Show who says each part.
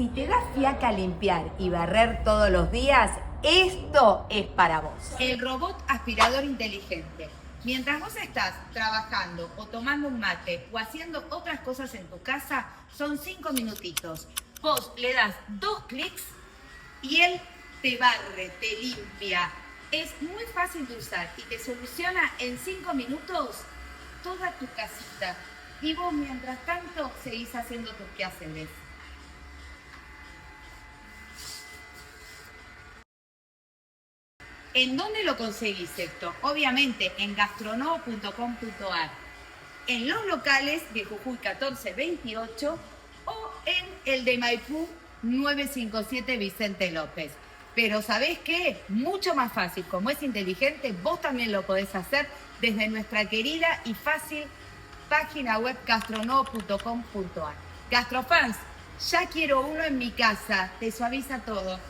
Speaker 1: Si te da fiaca limpiar y barrer todos los días, esto es para vos.
Speaker 2: El robot aspirador inteligente. Mientras vos estás trabajando o tomando un mate o haciendo otras cosas en tu casa, son 5 minutitos. Vos le das 2 clics y él te barre, te limpia. Es muy fácil de usar y te soluciona en 5 minutos toda tu casita. Y vos, mientras tanto, seguís haciendo tus quehaceres. ¿En dónde lo conseguís esto? Obviamente en gastronovo.com.ar, en los locales de Jujuy 1428 o en el de Maipú 957 Vicente López. Pero ¿sabés qué? Mucho más fácil, como es inteligente, vos también lo podés hacer desde nuestra querida y fácil página web gastronovo.com.ar. Gastrofans, ya quiero uno en mi casa, te suaviza todo.